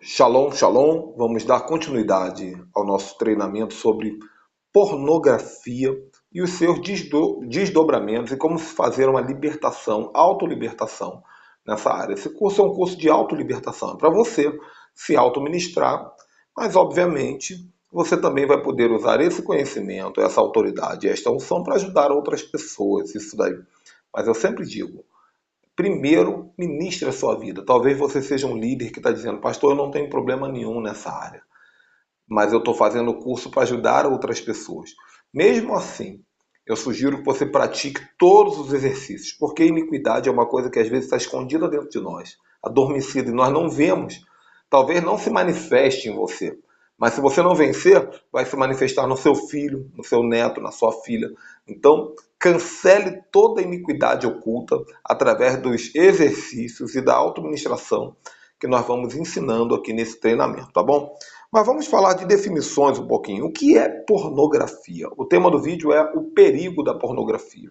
Shalom, shalom. Vamos dar continuidade ao nosso treinamento sobre pornografia e os seus desdobramentos e como se fazer uma libertação, autolibertação nessa área. Esse curso é um curso de autolibertação, é para você se autoministrar, mas obviamente você também vai poder usar esse conhecimento, essa autoridade, esta unção para ajudar outras pessoas, isso daí. Mas eu sempre digo, primeiro, ministre a sua vida. Talvez você seja um líder que está dizendo, pastor, eu não tenho problema nenhum nessa área, mas eu estou fazendo o curso para ajudar outras pessoas. Mesmo assim, eu sugiro que você pratique todos os exercícios, porque a iniquidade é uma coisa que às vezes está escondida dentro de nós, adormecida, e nós não vemos. Talvez não se manifeste em você, mas se você não vencer, vai se manifestar no seu filho, no seu neto, na sua filha. Então, cancele toda a iniquidade oculta através dos exercícios e da autoministração que nós vamos ensinando aqui nesse treinamento, tá bom? Mas vamos falar de definições um pouquinho. O que é pornografia? O tema do vídeo é o perigo da pornografia.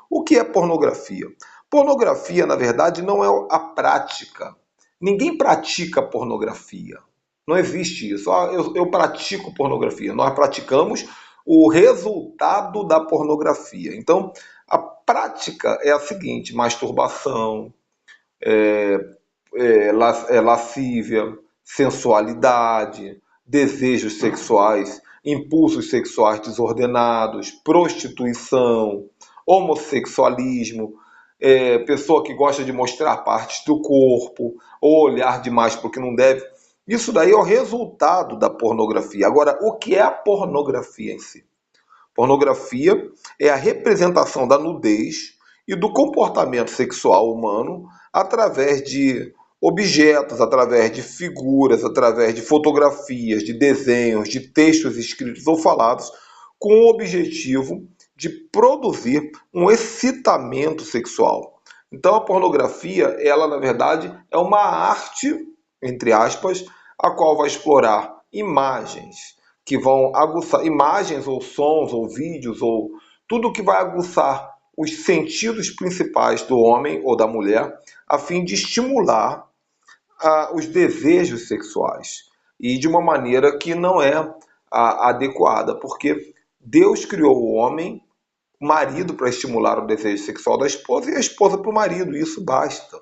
O que é pornografia? Pornografia, na verdade, não é a prática. Ninguém pratica pornografia. Não existe isso. Eu pratico pornografia. Nós praticamos o resultado da pornografia. Então, a prática é a seguinte: masturbação, lascívia, sensualidade, desejos sexuais, impulsos sexuais desordenados, prostituição, homossexualismo, pessoa que gosta de mostrar partes do corpo, ou olhar demais porque não deve. Isso daí é o resultado da pornografia. Agora, o que é a pornografia em si? Pornografia é a representação da nudez e do comportamento sexual humano através de objetos, através de figuras, através de fotografias, de desenhos, de textos escritos ou falados, com o objetivo de produzir um excitamento sexual. Então a pornografia, ela na verdade é uma arte, entre aspas, a qual vai explorar imagens que vão aguçar, imagens ou sons ou vídeos ou tudo que vai aguçar os sentidos principais do homem ou da mulher, a fim de estimular os desejos sexuais e de uma maneira que não é adequada, porque Deus criou o homem, o marido, para estimular o desejo sexual da esposa e a esposa para o marido, e isso basta.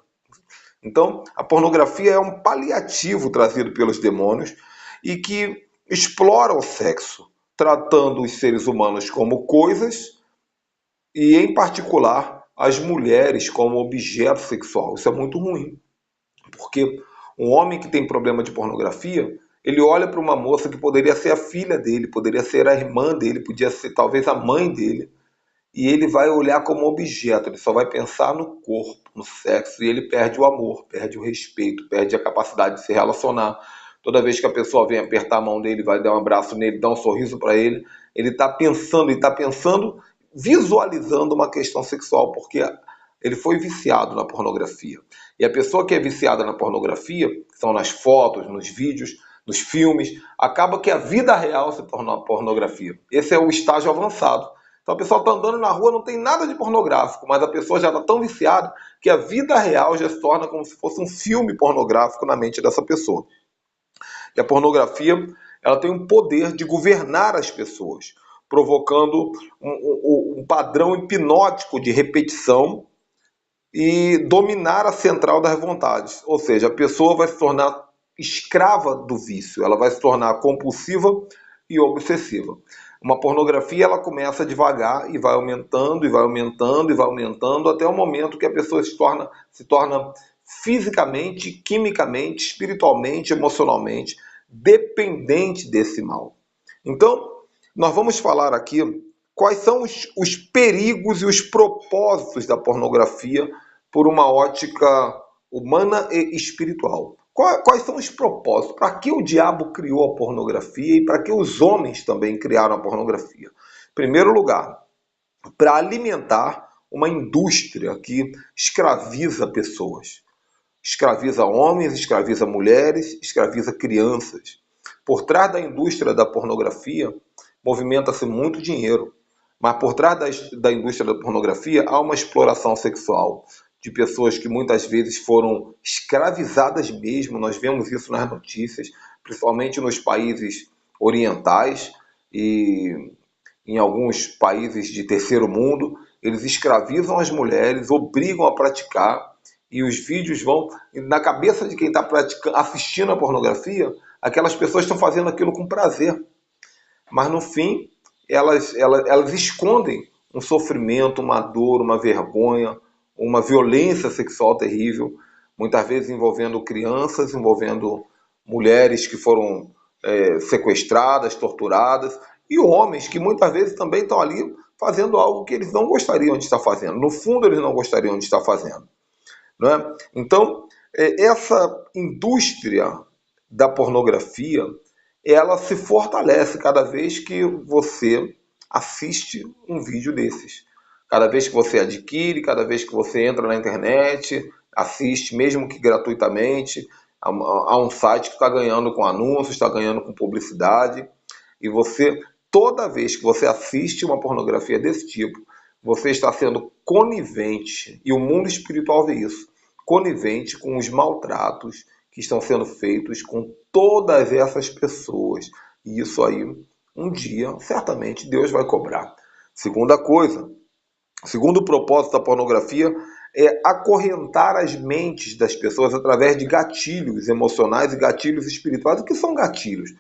Então, a pornografia é um paliativo trazido pelos demônios e que explora o sexo, tratando os seres humanos como coisas e, em particular, as mulheres como objeto sexual. Isso é muito ruim, porque um homem que tem problema de pornografia, ele olha para uma moça que poderia ser a filha dele, poderia ser a irmã dele, podia ser talvez a mãe dele, e ele vai olhar como objeto, ele só vai pensar no corpo, no sexo, e ele perde o amor, perde o respeito, perde a capacidade de se relacionar. Toda vez que a pessoa vem apertar a mão dele, vai dar um abraço nele, dar um sorriso para ele está pensando, visualizando uma questão sexual, porque ele foi viciado na pornografia. E a pessoa que é viciada na pornografia, que são nas fotos, nos vídeos, nos filmes, acaba que a vida real se torna uma pornografia. Esse é o estágio avançado. Então a pessoa está andando na rua, não tem nada de pornográfico, mas a pessoa já está tão viciada que a vida real já se torna como se fosse um filme pornográfico na mente dessa pessoa. E a pornografia, ela tem um poder de governar as pessoas, provocando um padrão hipnótico de repetição e dominar a central das vontades. Ou seja, a pessoa vai se tornar escrava do vício, ela vai se tornar compulsiva e obsessiva. Uma pornografia, ela começa devagar e vai aumentando, e vai aumentando, e vai aumentando, até o momento que a pessoa se torna fisicamente, quimicamente, espiritualmente, emocionalmente dependente desse mal. Então, nós vamos falar aqui quais são os perigos e os propósitos da pornografia por uma ótica humana e espiritual. Quais são os propósitos? Para que o diabo criou a pornografia e para que os homens também criaram a pornografia? Em primeiro lugar, para alimentar uma indústria que escraviza pessoas. Escraviza homens, escraviza mulheres, escraviza crianças. Por trás da indústria da pornografia, movimenta-se muito dinheiro. Mas por trás da indústria da pornografia há uma exploração sexual. de pessoas que muitas vezes foram escravizadas mesmo. Nós vemos isso nas notícias, principalmente nos países orientais e em alguns países de terceiro mundo. Eles escravizam as mulheres, obrigam a praticar, e os vídeos vão na cabeça de quem está assistindo a pornografia. Aquelas pessoas estão fazendo aquilo com prazer, mas no fim elas escondem um sofrimento, uma dor, uma vergonha, uma violência sexual terrível, muitas vezes envolvendo crianças, envolvendo mulheres que foram sequestradas, torturadas, e homens que muitas vezes também estão ali fazendo algo que eles não gostariam de estar fazendo. No fundo, eles não gostariam de estar fazendo. Não é? Então, essa indústria da pornografia, ela se fortalece cada vez que você assiste um vídeo desses. Cada vez que você adquire, cada vez que você entra na internet, assiste, mesmo que gratuitamente, a um site que está ganhando com anúncios, está ganhando com publicidade, e você, toda vez que você assiste uma pornografia desse tipo, você está sendo conivente, e o mundo espiritual vê isso, conivente com os maltratos que estão sendo feitos com todas essas pessoas. E isso aí, um dia, certamente, Deus vai cobrar. Segunda coisa, segundo propósito da pornografia é acorrentar as mentes das pessoas através de gatilhos emocionais e gatilhos espirituais. O que são gatilhos?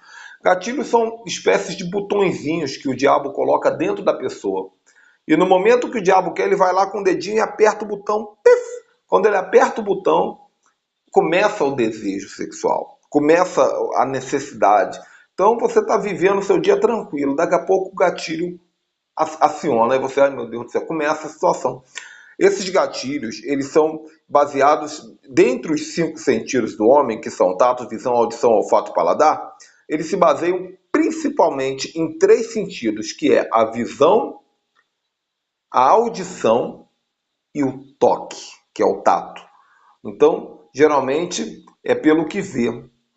Gatilhos são espécies de botõezinhos que o diabo coloca dentro da pessoa. E no momento que o diabo quer, ele vai lá com o dedinho e aperta o botão. Pif! Quando ele aperta o botão, começa o desejo sexual, começa a necessidade. Então você está vivendo o seu dia tranquilo, daqui a pouco o gatilho aciona, e você, ai meu Deus do céu, começa a situação. Esses gatilhos, eles são baseados, dentre os 5 sentidos do homem, que são tato, visão, audição, olfato e paladar, eles se baseiam principalmente em 3 sentidos, que é a visão, a audição e o toque, que é o tato. Então, geralmente, é pelo que vê.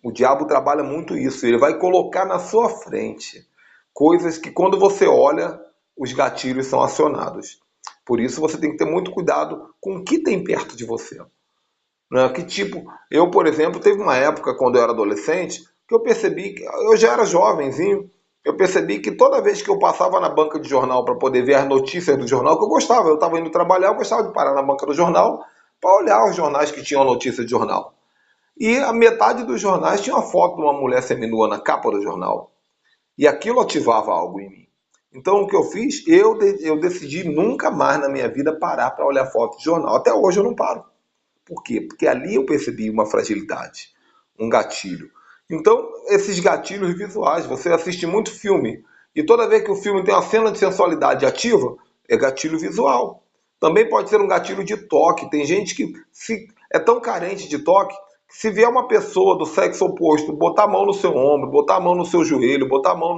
O diabo trabalha muito isso. Ele vai colocar na sua frente coisas que, quando você olha, os gatilhos são acionados. Por isso, você tem que ter muito cuidado com o que tem perto de você. Né? Que tipo, eu, por exemplo, teve uma época, quando eu era adolescente, que eu percebi, que eu já era jovenzinho, eu percebi que toda vez que eu passava na banca de jornal para poder ver as notícias do jornal, que eu gostava, eu estava indo trabalhar, eu gostava de parar na banca do jornal para olhar os jornais que tinham notícia de jornal. E a metade dos jornais tinha uma foto de uma mulher seminua na capa do jornal. E aquilo ativava algo em mim. Então o que eu fiz? Eu decidi nunca mais na minha vida parar para olhar foto de jornal. Até hoje eu não paro. Por quê? Porque ali eu percebi uma fragilidade, um gatilho. Então, esses gatilhos visuais, você assiste muito filme, e toda vez que o filme tem uma cena de sensualidade ativa, é gatilho visual. Também pode ser um gatilho de toque. Tem gente que é tão carente de toque, que se vier uma pessoa do sexo oposto, botar a mão no seu ombro, botar a mão no seu joelho, botar a mão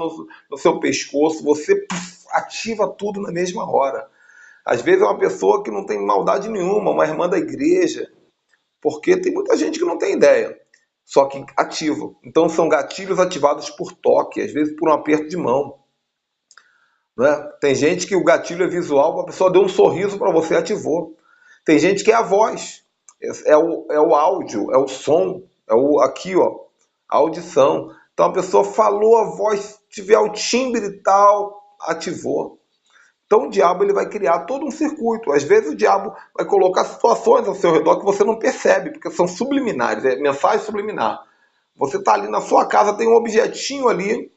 no seu pescoço, você ativa tudo na mesma hora. Às vezes é uma pessoa que não tem maldade nenhuma, uma irmã da igreja, porque tem muita gente que não tem ideia, só que ativa. Então são gatilhos ativados por toque, às vezes por um aperto de mão. Né? Tem gente que o gatilho é visual, a pessoa deu um sorriso para você, ativou. Tem gente que é a voz, é o áudio, é o som, aqui, ó, a audição. Então a pessoa falou, a voz, tiver o timbre e tal, ativou. Então o diabo ele vai criar todo um circuito. Às vezes o diabo vai colocar situações ao seu redor que você não percebe, porque são subliminares, é mensagem subliminar. Você está ali na sua casa, tem um objetinho ali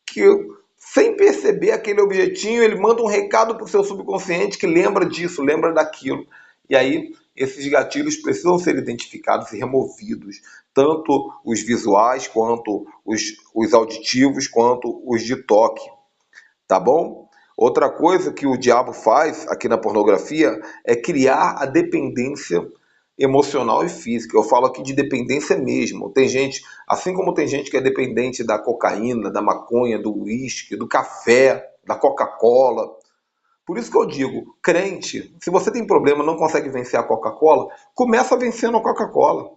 que, sem perceber aquele objetinho, ele manda um recado para o seu subconsciente que lembra disso, lembra daquilo. E aí esses gatilhos precisam ser identificados e removidos, tanto os visuais, quanto os auditivos, quanto os de toque. Tá bom? Outra coisa que o diabo faz aqui na pornografia é criar a dependência emocional e física. Eu falo aqui de dependência mesmo. Tem gente, assim como tem gente que é dependente da cocaína, da maconha, do uísque, do café, da Coca-Cola. Por isso que eu digo, crente, se você tem problema e não consegue vencer a Coca-Cola, começa vencendo a Coca-Cola.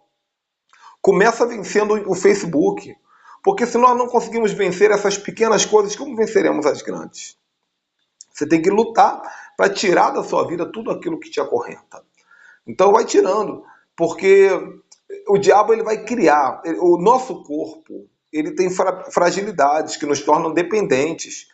Começa vencendo o Facebook. Porque se nós não conseguimos vencer essas pequenas coisas, como venceremos as grandes? Você tem que lutar para tirar da sua vida tudo aquilo que te acorrenta. Então vai tirando, porque o diabo ele vai criar, o nosso corpo ele tem fragilidades que nos tornam dependentes,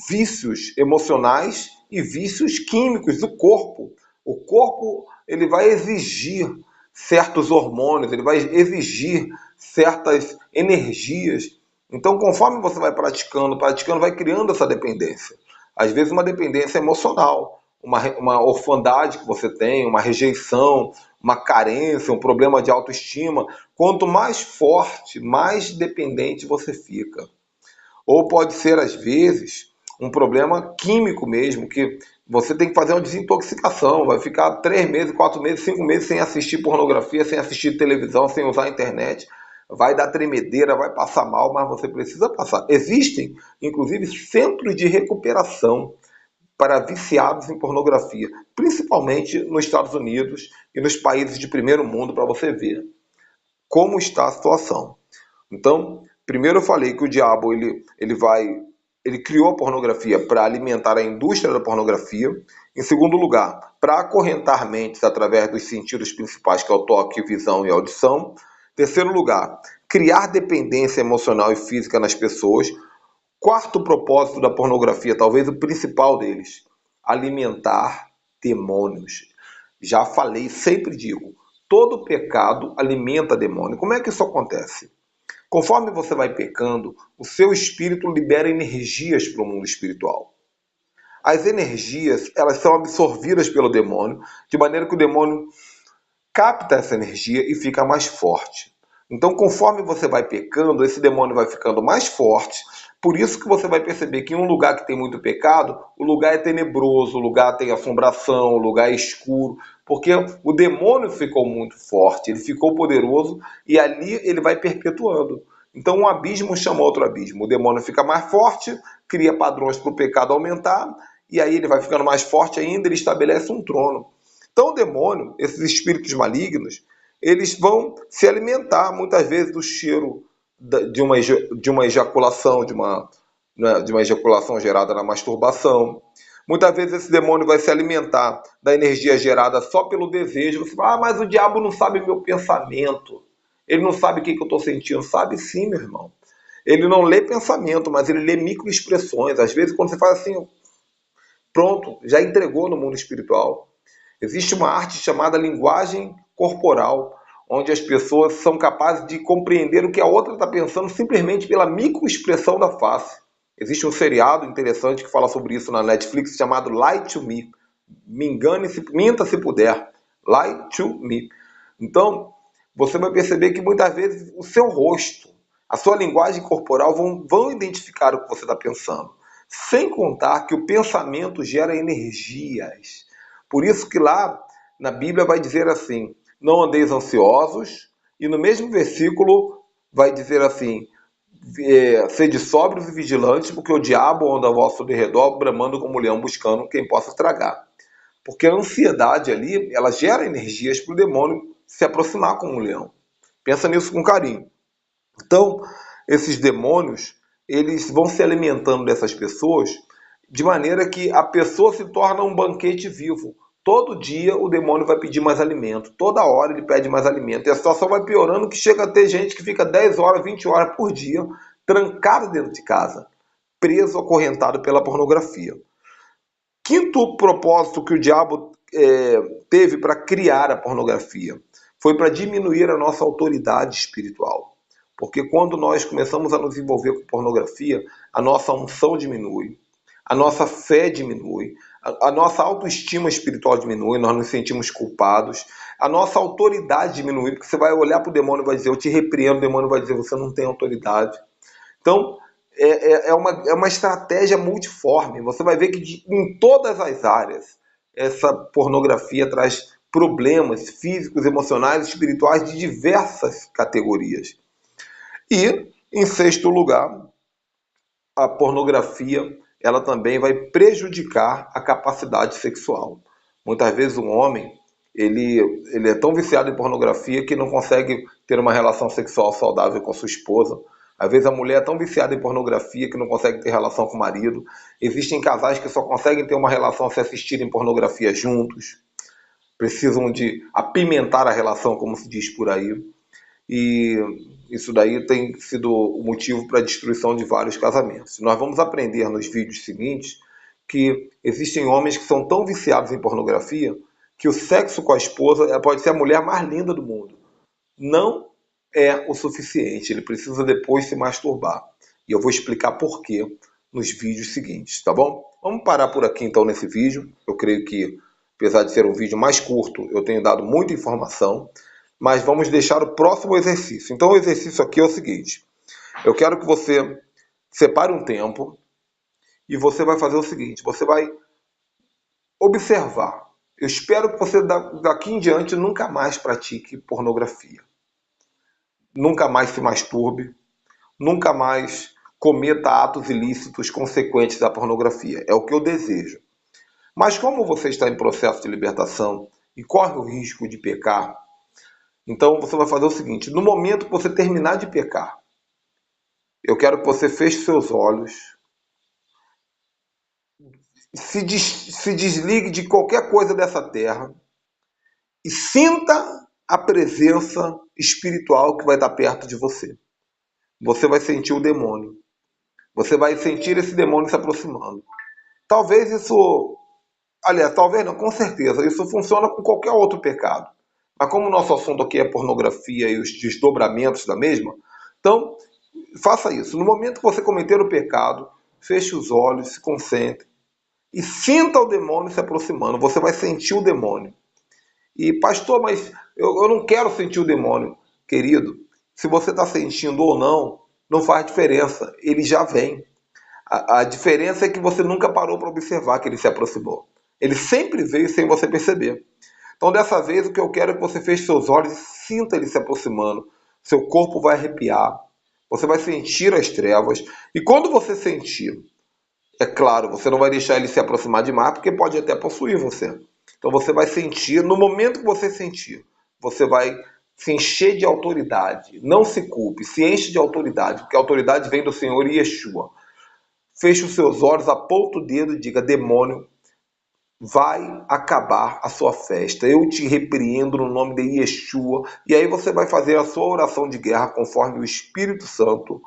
vícios emocionais e vícios químicos do corpo. O corpo ele vai exigir certos hormônios, ele vai exigir certas energias. Então, conforme você vai praticando, vai criando essa dependência. Às vezes uma dependência emocional, uma orfandade que você tem, uma rejeição, uma carência, um problema de autoestima. Quanto mais forte, mais dependente você fica. Ou pode ser, às vezes, um problema químico mesmo, que você tem que fazer uma desintoxicação, vai ficar 3 meses, 4 meses, 5 meses sem assistir pornografia, sem assistir televisão, sem usar a internet, vai dar tremedeira, vai passar mal, mas você precisa passar. Existem, inclusive, centros de recuperação para viciados em pornografia, principalmente nos Estados Unidos e nos países de primeiro mundo, para você ver como está a situação. Então, primeiro eu falei que o diabo ele criou a pornografia para alimentar a indústria da pornografia. Em segundo lugar, para acorrentar mentes através dos sentidos principais, que é o toque, visão e audição. Terceiro lugar, criar dependência emocional e física nas pessoas. Quarto propósito da pornografia, talvez o principal deles, alimentar demônios. Já falei, sempre digo, todo pecado alimenta demônio. Como é que isso acontece? Conforme você vai pecando, o seu espírito libera energias para o mundo espiritual. As energias, elas são absorvidas pelo demônio, de maneira que o demônio capta essa energia e fica mais forte. Então, conforme você vai pecando, esse demônio vai ficando mais forte. Por isso que você vai perceber que em um lugar que tem muito pecado, o lugar é tenebroso, o lugar tem assombração, o lugar é escuro, porque o demônio ficou muito forte, ele ficou poderoso e ali ele vai perpetuando. Então, um abismo chama outro abismo. O demônio fica mais forte, cria padrões para o pecado aumentar, e aí ele vai ficando mais forte ainda, ele estabelece um trono. Então, o demônio, esses espíritos malignos, eles vão se alimentar muitas vezes do cheiro de uma ejaculação, de uma ejaculação gerada na masturbação. Muitas vezes esse demônio vai se alimentar da energia gerada só pelo desejo. Você fala, mas o diabo não sabe meu pensamento. Ele não sabe o que eu estou sentindo. Sabe sim, meu irmão. Ele não lê pensamento, mas ele lê microexpressões. Às vezes, quando você faz assim, pronto, já entregou no mundo espiritual. Existe uma arte chamada linguagem corporal, onde as pessoas são capazes de compreender o que a outra está pensando simplesmente pela microexpressão da face. Existe um seriado interessante que fala sobre isso na Netflix chamado Lie to Me. Me engane, minta se puder. Lie to Me. Então, você vai perceber que muitas vezes o seu rosto, a sua linguagem corporal vão identificar o que você está pensando. Sem contar que o pensamento gera energias. Por isso que lá na Bíblia vai dizer assim, não andeis ansiosos, e no mesmo versículo vai dizer assim, sede sóbrios e vigilantes, porque o diabo anda ao vosso derredor, bramando como leão, buscando quem possa estragar. Porque a ansiedade ali, ela gera energias para o demônio se aproximar como um leão. Pensa nisso com carinho. Então, esses demônios, eles vão se alimentando dessas pessoas de maneira que a pessoa se torna um banquete vivo. Todo dia o demônio vai pedir mais alimento. Toda hora ele pede mais alimento. E a situação vai piorando que chega a ter gente que fica 10 horas, 20 horas por dia trancado dentro de casa, preso, acorrentado pela pornografia. Quinto propósito que o diabo teve para criar a pornografia foi para diminuir a nossa autoridade espiritual. Porque quando nós começamos a nos envolver com pornografia, a nossa unção diminui, a nossa fé diminui, a nossa autoestima espiritual diminui, nós nos sentimos culpados, a nossa autoridade diminui, porque você vai olhar para o demônio e vai dizer, eu te repreendo, o demônio vai dizer, você não tem autoridade. Então, é uma estratégia multiforme. Você vai ver que em todas as áreas, essa pornografia traz problemas físicos, emocionais, espirituais de diversas categorias. E, em sexto lugar, a pornografia ela também vai prejudicar a capacidade sexual. Muitas vezes um homem ele é tão viciado em pornografia que não consegue ter uma relação sexual saudável com a sua esposa. Às vezes a mulher é tão viciada em pornografia que não consegue ter relação com o marido. Existem casais que só conseguem ter uma relação se assistirem pornografia juntos. precisam de apimentar a relação, como se diz por aí. E isso daí tem sido o motivo para a destruição de vários casamentos. Nós vamos aprender nos vídeos seguintes que existem homens que são tão viciados em pornografia que o sexo com a esposa pode ser a mulher mais linda do mundo. Não é o suficiente, ele precisa depois se masturbar. E eu vou explicar por quê nos vídeos seguintes, tá bom? Vamos parar por aqui então nesse vídeo. Eu creio que, apesar de ser um vídeo mais curto, eu tenho dado muita informação, mas vamos deixar o próximo exercício. Então o exercício aqui é o seguinte: eu quero que você separe um tempo e você vai fazer o seguinte, você vai observar. Eu espero que você daqui em diante nunca mais pratique pornografia. Nunca mais se masturbe, nunca mais cometa atos ilícitos consequentes da pornografia. É o que eu desejo. Mas como você está em processo de libertação e corre o risco de pecar, então você vai fazer o seguinte: no momento que você terminar de pecar, eu quero que você feche seus olhos, se desligue de qualquer coisa dessa terra e sinta a presença espiritual que vai estar perto de você. Você vai sentir o demônio. Você vai sentir esse demônio se aproximando. Talvez isso... Aliás, talvez não, com certeza. Isso funciona com qualquer outro pecado. Mas como o nosso assunto aqui é pornografia e os desdobramentos da mesma, então faça isso. No momento que você cometer o pecado, feche os olhos, se concentre e sinta o demônio se aproximando. Você vai sentir o demônio. E, pastor, mas eu não quero sentir o demônio. Querido, se você está sentindo ou não, não faz diferença. Ele já vem. A diferença é que você nunca parou para observar que ele se aproximou. Ele sempre veio sem você perceber. Então, dessa vez, o que eu quero é que você feche seus olhos e sinta ele se aproximando. Seu corpo vai arrepiar. Você vai sentir as trevas. E quando você sentir, é claro, você não vai deixar ele se aproximar demais, porque pode até possuir você. Então você vai sentir, no momento que você sentir, você vai se encher de autoridade. Não se culpe, se enche de autoridade, porque a autoridade vem do Senhor Yeshua. Feche os seus olhos, aponta o dedo e diga: demônio, vai acabar a sua festa. Eu te repreendo no nome de Yeshua. E aí você vai fazer a sua oração de guerra conforme o Espírito Santo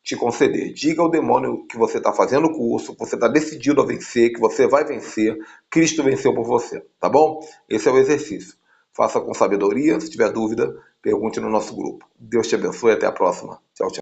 te conceder. Diga ao demônio que você está fazendo o curso, que você está decidido a vencer, que você vai vencer. Cristo venceu por você, tá bom? Esse é o exercício. Faça com sabedoria. Se tiver dúvida, pergunte no nosso grupo. Deus te abençoe e até a próxima. Tchau, tchau.